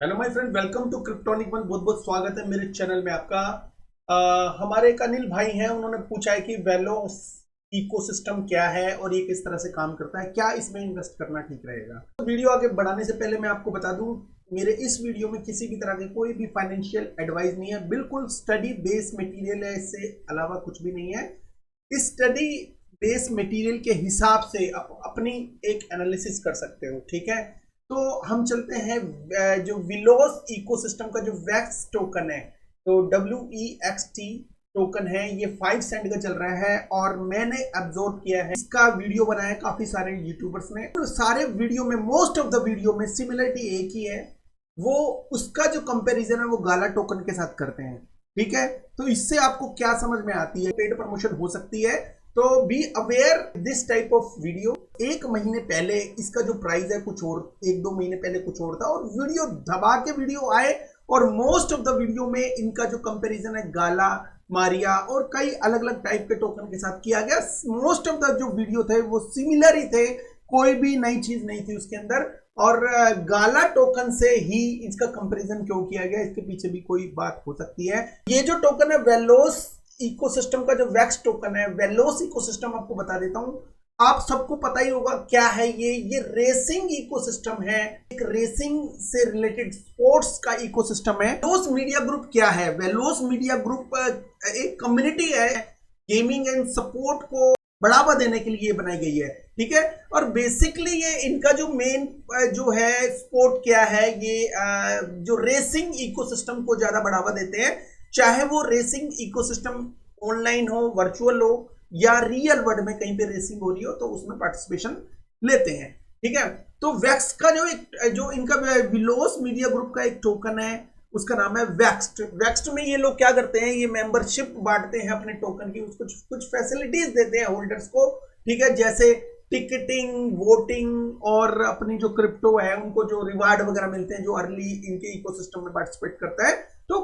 Hello my friend, welcome to Cryptonic one. बहुत बहुत स्वागत है मेरे चैनल में आपका। हमारे एक अनिल भाई हैं, उन्होंने पूछा है कि वेलोस इकोसिस्टम क्या है और ये किस तरह से काम करता है, क्या इसमें इन्वेस्ट करना ठीक रहेगा। तो वीडियो आगे बढ़ाने से पहले मैं आपको बता दूं, मेरे इस वीडियो में किसी भी तरह की कोई भी फाइनेंशियल एडवाइस नहीं है, बिल्कुल स्टडी बेस्ड मटेरियल है, इससे अलावा कुछ भी नहीं है। इस स्टडी बेस्ड मटेरियल के हिसाब से आप अपनी एक एनालिसिस कर सकते हो, ठीक है। तो हम चलते हैं जो विलोस इकोसिस्टम का जो वैक्स टोकन है, तो WEXT टोकन है, ये 5 सेंट का चल रहा है और मैंने ऑब्जर्व किया है, इसका वीडियो बनाया है काफी सारे यूट्यूबर्स ने। तो सारे वीडियो में, मोस्ट ऑफ द वीडियो में सिमिलरिटी एक ही है, वो उसका जो कंपैरिजन है वो गाला टोकन के साथ करते हैं, ठीक है। तो इससे आपको क्या समझ में आती है, पेड प्रमोशन हो सकती है। तो be aware this type of video. एक महीने पहले इसका जो प्राइस है कुछ और, एक दो महीने पहले कुछ और था, और वीडियो दबा के वीडियो आए और मोस्ट ऑफ द वीडियो में इनका जो कंपैरिजन है गाला, मारिया और कई अलग अलग टाइप के टोकन के साथ किया गया। मोस्ट ऑफ द जो वीडियो थे वो सिमिलर ही थे, कोई भी नई चीज नहीं थी उसके अंदर। और गाला टोकन से ही इसका कंपैरिजन क्यों किया गया, इसके पीछे भी कोई बात हो सकती है। ये जो टोकन है वेलोस इकोसिस्टम का, जो वैक्स टोकन है, वेलोस इकोसिस्टम आपको बता देता हूं, आप सबको पता ही होगा क्या है ये रेसिंग इकोसिस्टम है, एक रेसिंग से रिलेटेड स्पोर्ट्स का इकोसिस्टम है। वेलोस मीडिया ग्रुप क्या है? वेलोस मीडिया ग्रुप एक कम्युनिटी है, गेमिंग एंड सपोर्ट को बढ़ावा देने के लिए बनाई गई है, ठीक है। और बेसिकली ये इनका जो मेन जो है स्पोर्ट क्या है, ये जो रेसिंग इकोसिस्टम को ज्यादा बढ़ावा देते हैं, चाहे वो रेसिंग इकोसिस्टम ऑनलाइन हो, वर्चुअल हो या रियल वर्ल्ड में कहीं पे रेसिंग हो रही हो, तो उसमें पार्टिसिपेशन लेते हैं, ठीक है। तो वैक्स का जो इनका विलोस मीडिया ग्रुप का एक टोकन है, उसका नाम है वैक्स्ट। वैक्स्ट में ये लोग क्या करते हैं, ये मेंबरशिप बांटते हैं अपने टोकन की, उसको कुछ फैसिलिटीज देते हैं होल्डर्स को, ठीक है। जैसे टिकटिंग, वोटिंग और अपनी जो क्रिप्टो है उनको जो रिवार्ड वगैरह मिलते हैं जो अर्ली इनके इकोसिस्टम में पार्टिसिपेट करता है। तो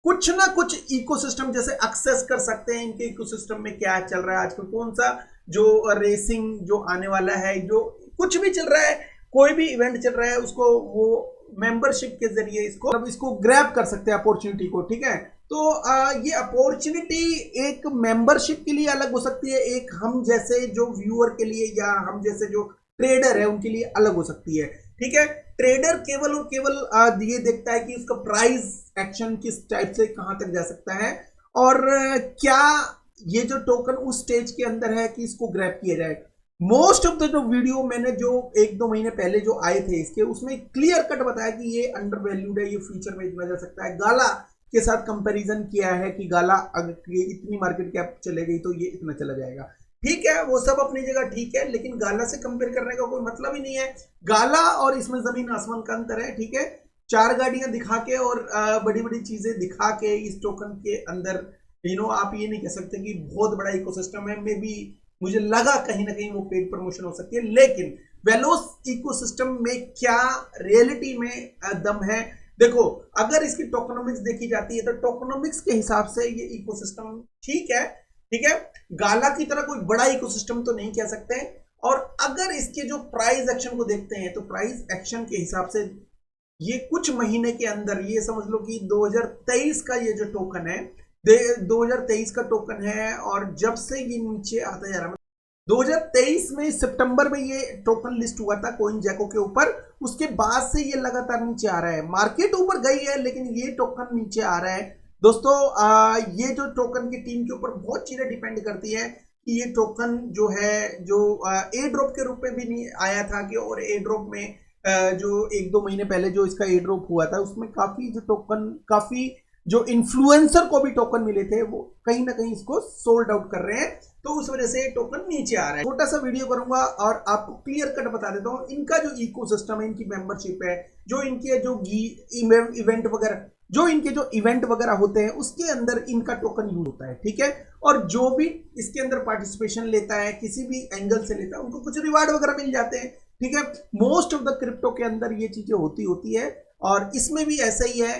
कुछ ना कुछ इकोसिस्टम जैसे एक्सेस कर सकते हैं इनके इकोसिस्टम में क्या चल रहा है आजकल, कौन सा जो रेसिंग जो आने वाला है, जो कुछ भी चल रहा है, कोई भी इवेंट चल रहा है, उसको वो मेंबरशिप के जरिए इसको ग्रैब कर सकते हैं अपॉर्चुनिटी को, ठीक है। तो ये अपॉर्चुनिटी एक मेंबरशिप के लिए अलग हो सकती है, एक हम जैसे जो व्यूअर के लिए या हम जैसे जो ट्रेडर है उनके लिए अलग हो सकती है, ठीक है। ट्रेडर केवल और केवल ये देखता है कि उसका प्राइस एक्शन किस टाइप से कहां तक जा सकता है, और क्या ये जो टोकन उस स्टेज के अंदर है कि इसको ग्रैब किया जाए। मोस्ट ऑफ द जो वीडियो मैंने जो एक दो महीने पहले जो आए थे इसके, उसमें क्लियर कट बताया कि ये अंडर वैल्यूड है, ये फ्यूचर में इतना जा सकता है। गाला के साथ कंपैरिजन किया है कि गाला अगर ये इतनी मार्केट कैप चले गई तो ये इतना चला जाएगा, ठीक है। वो सब अपनी जगह ठीक है, लेकिन गाला से कंपेयर करने का कोई मतलब ही नहीं है। गाला और इसमें जमीन आसमान का अंतर है, ठीक है। चार गाड़ियां दिखा के और बड़ी बड़ी चीजें दिखा के इस टोकन के अंदर आप ये नहीं कह सकते कि बहुत बड़ा इकोसिस्टम है। मे बी मुझे लगा कहीं ना कहीं वो पेड प्रमोशन हो सकती है, लेकिन वेलोस इकोसिस्टम में क्या रियलिटी में दम है, देखो। अगर इसकी टोकनोमिक्स देखी जाती है तो टोकनोमिक्स के हिसाब से ये इकोसिस्टम ठीक है, ठीक है। गाला की तरह कोई बड़ा इकोसिस्टम तो नहीं कह सकते। और अगर इसके जो प्राइस एक्शन को देखते हैं तो प्राइस एक्शन के हिसाब से ये कुछ महीने के अंदर, ये समझ लो कि 2023 का ये जो टोकन है, 2023 का टोकन है, और जब से ये नीचे आता जा रहा है, 2023 में सितंबर में ये टोकन लिस्ट हुआ था कोइन जैको के ऊपर, उसके बाद से ये लगातार नीचे आ रहा है। मार्केट ऊपर गई है लेकिन ये टोकन नीचे आ रहा है। दोस्तों ये जो टोकन की टीम के ऊपर बहुत चीजें डिपेंड करती है कि ये टोकन जो है, जो ए ड्रॉप के रूप में भी नहीं आया था कि, और ए ड्रॉप में जो एक दो महीने पहले जो इसका ए ड्रॉप हुआ था उसमें काफी जो टोकन, काफी जो इन्फ्लुएंसर को भी टोकन मिले थे, वो कहीं ना कहीं इसको सोल्ड आउट कर रहे हैं, तो उस वजह से टोकन नीचे आ रहा है। छोटा सा वीडियो करूंगा और आपको क्लियर कट बता देता हूं इनका जो इकोसिस्टम है, इनकी मेंबरशिप है, जो इनके जो इवेंट वगैरह, जो इनके जो इवेंट वगैरह होते हैं उसके अंदर इनका टोकन यूज होता है, ठीक है। और जो भी इसके अंदर पार्टिसिपेशन लेता है, किसी भी एंगल से लेता है, उनको कुछ रिवार्ड वगैरह मिल जाते हैं, ठीक है। मोस्ट ऑफ द क्रिप्टो के अंदर ये चीजें होती है, और इसमें भी ऐसा ही है।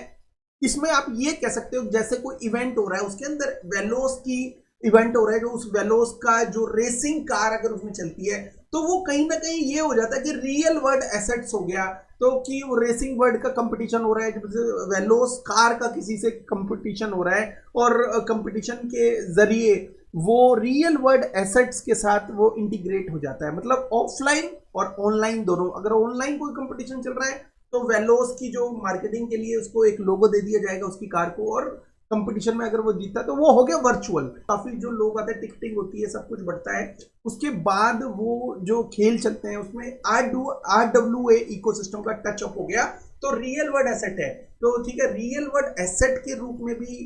इसमें आप ये कह सकते हो जैसे कोई इवेंट हो रहा है, उसके अंदर वेलोस की इवेंट हो रहा है, जो उस वेलोस का जो रेसिंग कार अगर उसमें चलती है तो वो कहीं ना कहीं ये हो जाता है कि रियल वर्ल्ड एसेट्स हो गया, तो कि वो रेसिंग वर्ड का कंपटीशन हो रहा है, जैसे वेलोस कार का किसी से कंपटीशन हो रहा है, और कंपटीशन के जरिए वो रियल वर्ल्ड एसेट्स के साथ वो इंटीग्रेट हो जाता है। मतलब ऑफलाइन और ऑनलाइन दोनों, अगर ऑनलाइन कोई कंपटीशन चल रहा है तो वेलोस की जो मार्केटिंग के लिए उसको एक लोगो दे दिया जाएगा उसकी कार को, और कंपटीशन में अगर वो जीता तो वो हो गया वर्चुअल। काफी जो लोग आते हैं, टिकटिंग होती है, सब कुछ बढ़ता है। उसके बाद वो जो खेल चलते हैं उसमें RWA इकोसिस्टम का टच अप हो गया, तो रियल वर्ल्ड एसेट है। तो ठीक है, रियल वर्ल्ड एसेट के रूप में भी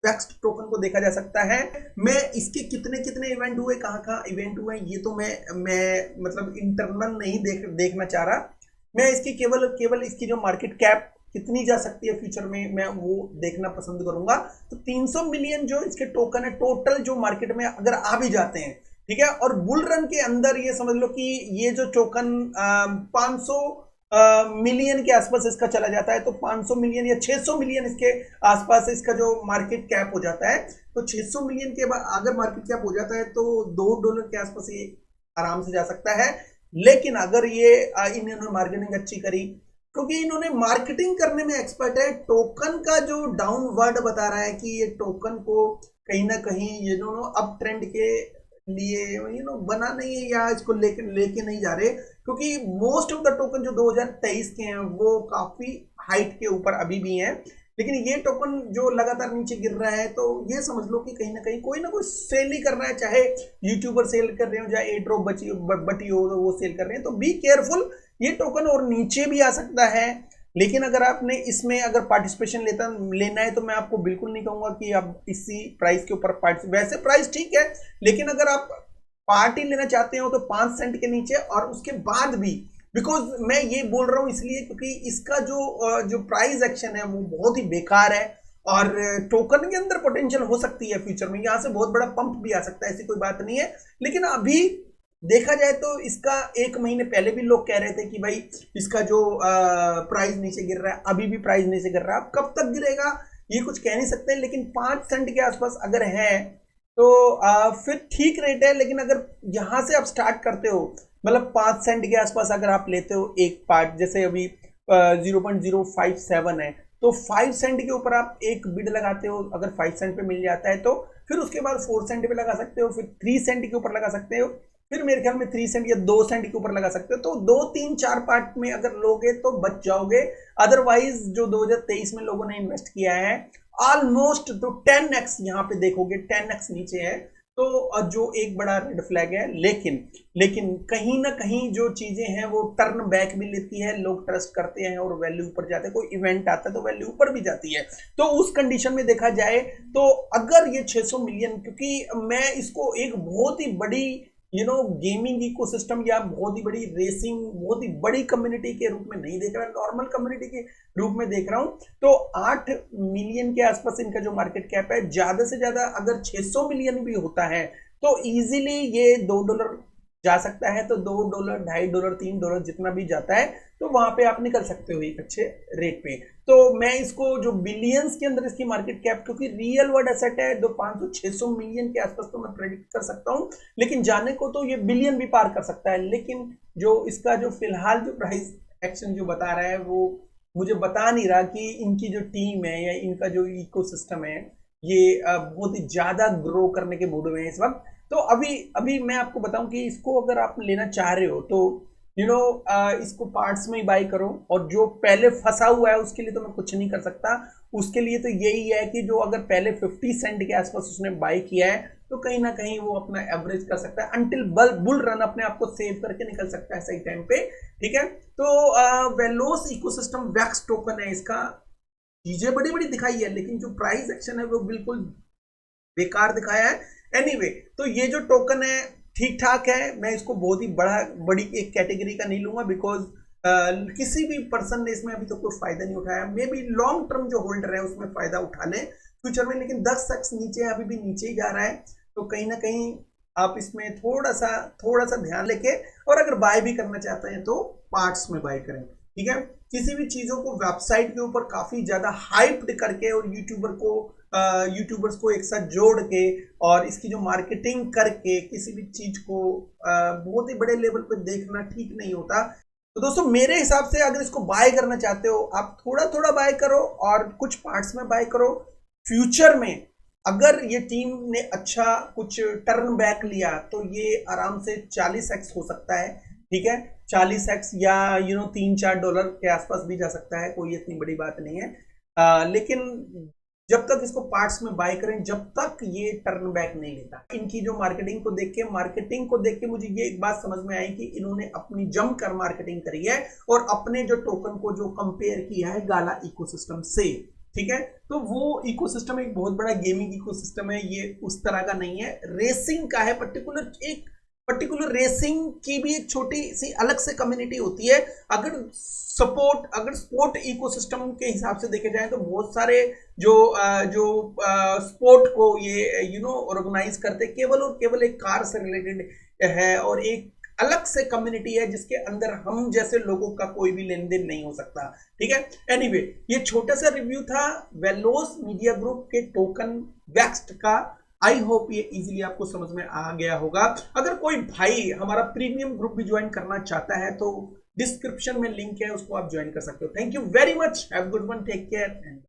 वेक्स टोकन को देखा जा सकता है। मैं इसके कितने कितने इवेंट हुए, कहाँ कहाँ इवेंट हुए, ये तो मैं मतलब इंटरनल नहीं देखना चाह रहा। मैं इसकी केवल इसकी जो मार्केट कैप कितनी जा सकती है फ्यूचर में, मैं वो देखना पसंद करूंगा। तो 300 मिलियन जो इसके टोकन है टोटल, जो मार्केट में अगर आ भी जाते हैं, ठीक है, और बुल रन के अंदर ये समझ लो कि ये जो टोकन 500 मिलियन के आसपास इसका चला जाता है, तो 500 मिलियन या 600 मिलियन इसके आसपास इसका जो मार्केट कैप हो जाता है, तो 600 मिलियन के बाद अगर मार्केट कैप हो जाता है तो $2 के आसपास ये आराम से जा सकता है। लेकिन अगर ये इन्होंने मार्केटिंग अच्छी करी, क्योंकि इन्होंने मार्केटिंग करने में एक्सपर्ट है, टोकन का जो डाउनवर्ड बता रहा है कि ये टोकन को कहीं ना कहीं ये दोनों अप ट्रेंड के लिए बना नहीं है, या इसको लेके नहीं जा रहे, क्योंकि मोस्ट ऑफ द टोकन जो 2023 के हैं वो काफी हाइट के ऊपर अभी भी हैं। लेकिन ये टोकन जो लगातार नीचे गिर रहा है, तो ये समझ लो कि कहीं ना कोई सेल ही कर रहा है, चाहे यूट्यूबर सेल कर रहे हो, चाहे एयर ड्रॉप बटी हो तो वो सेल कर रहे हैं। तो बी केयरफुल, ये टोकन और नीचे भी आ सकता है। लेकिन अगर आपने इसमें अगर पार्टिसिपेशन लेना है, तो मैं आपको बिल्कुल नहीं कहूंगा कि आप इसी प्राइस के ऊपर वैसे प्राइस ठीक है, लेकिन अगर आप पार्टी लेना चाहते हो तो 5 सेंट के नीचे, और उसके बाद भी, बिकॉज मैं ये बोल रहा हूं इसलिए क्योंकि इसका जो प्राइस एक्शन है वो बहुत ही बेकार है, और टोकन के अंदर पोटेंशियल हो सकती है फ्यूचर में, यहां से बहुत बड़ा पंप भी आ सकता है, ऐसी कोई बात नहीं है। लेकिन अभी देखा जाए तो इसका 1 महीने पहले भी लोग कह रहे थे कि भाई इसका जो प्राइस नीचे गिर रहा है, अभी भी प्राइस नीचे गिर रहा है। अब कब तक गिरेगा ये कुछ कह नहीं सकते, लेकिन 5 सेंट के आसपास अगर है तो फिर ठीक रेट है। लेकिन अगर यहां से आप स्टार्ट करते हो, मतलब 5 सेंट के आसपास अगर आप लेते हो एक पार्ट, जैसे अभी 0.057 है, तो 5 सेंट के ऊपर आप एक बिड लगाते हो, अगर 5 सेंट पे मिल जाता है तो फिर उसके बाद 4 सेंट पे लगा सकते हो, फिर 3 सेंट के ऊपर लगा सकते हो, फिर मेरे ख्याल में 3 सेंट या 2 सेंट के ऊपर लगा सकते हो। तो 2 3 4 पार्ट में अगर लोगे तो बच जाओगे। अदरवाइज जो 2023 में लोगों ने इन्वेस्ट किया है ऑलमोस्ट, तो 10x यहाँ पे देखोगे 10x नीचे है, तो जो एक बड़ा रेड फ्लैग है। लेकिन कहीं ना कहीं जो चीजें हैं वो टर्न बैक भी लेती है, लोग ट्रस्ट करते हैं और वैल्यू ऊपर जाते हैं, कोई इवेंट आता है तो वैल्यू ऊपर भी जाती है। तो उस कंडीशन में देखा जाए तो अगर ये 600 मिलियन, क्योंकि मैं इसको एक बहुत ही बड़ी गेमिंग इकोसिस्टम या बहुत ही बड़ी रेसिंग, बहुत ही बड़ी कम्युनिटी के रूप में नहीं देख रहा, नॉर्मल कम्युनिटी के रूप में देख रहा हूं। तो 8 मिलियन के आसपास इनका जो मार्केट कैप है, ज्यादा से ज्यादा अगर 600 मिलियन भी होता है तो इजीली ये $2 जा सकता है। तो $2, $2.5, $3 जितना भी जाता है, तो वहां पे आप निकल सकते हो एक अच्छे रेट पे। तो मैं इसको जो बिलियंस के अंदर इसकी मार्केट कैप, क्योंकि रियल वर्ल्ड एसेट है, 500-600 मिलियन के आसपास तो मैं प्रेडिक्ट कर सकता हूं, लेकिन जाने को तो ये बिलियन भी पार कर सकता है। लेकिन जो इसका जो फिलहाल जो प्राइस एक्शन जो बता रहा है, वो मुझे बता नहीं रहा कि इनकी जो टीम है या इनका जो इकोसिस्टम है ये बहुत ही ज्यादा ग्रो करने के मूड में है इस वक्त। तो अभी अभी मैं आपको बताऊं कि इसको अगर आप लेना चाह रहे हो तो इसको पार्ट्स में ही बाई करो, और जो पहले फंसा हुआ है उसके लिए तो मैं कुछ नहीं कर सकता। उसके लिए तो यही है कि जो अगर पहले 50 सेंट के आसपास उसने बाई किया है, तो कहीं ना कहीं वो अपना एवरेज कर सकता है, अंटिल बुल रन अपने आप को सेव करके निकल सकता है सही टाइम पे। ठीक है, तो वेलोस इकोसिस्टम वैक्स टोकन है, इसका चीजें बड़ी बड़ी दिखाई है, लेकिन जो प्राइस एक्शन है वो बिल्कुल बेकार दिखाया है। एनीवे, तो ये जो टोकन है ठीक ठाक है, मैं इसको बहुत ही बड़ी एक कैटेगरी का नहीं लूंगा, बिकॉज किसी भी पर्सन ने इसमें अभी तो कोई फायदा नहीं उठाया। मे बी लॉन्ग टर्म जो होल्डर है उसमें फायदा उठा ले फ्यूचर में, लेकिन 10x नीचे अभी भी नीचे ही जा रहा है। तो कहीं ना कहीं आप इसमें थोड़ा सा ध्यान लेके, और अगर बाय भी करना चाहते हैं तो पार्ट्स में बाय करें। ठीक है, किसी भी चीजों को वेबसाइट के ऊपर काफी ज्यादा हाइप्ड करके और यूट्यूबर्स को एक साथ जोड़ के और इसकी जो मार्केटिंग करके किसी भी चीज को बहुत ही बड़े लेवल पर देखना ठीक नहीं होता। तो दोस्तों मेरे हिसाब से अगर इसको बाय करना चाहते हो, आप थोड़ा थोड़ा बाय करो और कुछ पार्ट्स में बाय करो। फ्यूचर में अगर ये टीम ने अच्छा कुछ टर्न बैक लिया तो ये आराम से 40x हो सकता है, ठीक है। 40x या $3-4 के आसपास भी जा सकता है, कोई इतनी बड़ी बात नहीं है। लेकिन जब तक इसको पार्ट्स में बाय करें, जब तक ये टर्न बैक नहीं लेता। इनकी जो मार्केटिंग को देख के मुझे ये एक बात समझ में आई कि इन्होंने अपनी जमकर मार्केटिंग करी है और अपने जो टोकन को जो कंपेयर किया है गाला इकोसिस्टम से, ठीक है। तो वो इकोसिस्टम एक बहुत बड़ा गेमिंग इकोसिस्टम है, ये उस तरह का नहीं है, रेसिंग का है। पर्टिकुलर रेसिंग की भी एक छोटी सी अलग से कम्युनिटी होती है। अगर स्पोर्ट इकोसिस्टम के हिसाब से देखे जाए तो बहुत सारे जो स्पोर्ट को ये ऑर्गेनाइज करते केवल और केवल एक कार से रिलेटेड है और एक अलग से कम्युनिटी है जिसके अंदर हम जैसे लोगों का कोई भी लेन देन नहीं हो सकता, ठीक है। एनीवे, ये छोटा सा रिव्यू था वेलोस मीडिया ग्रुप के टोकन वेक्स्ट का। आई होप ये इजीली आपको समझ में आ गया होगा। अगर कोई भाई हमारा प्रीमियम ग्रुप भी ज्वाइन करना चाहता है तो डिस्क्रिप्शन में लिंक है, उसको आप ज्वाइन कर सकते हो। Thank you very much, have good one, take care and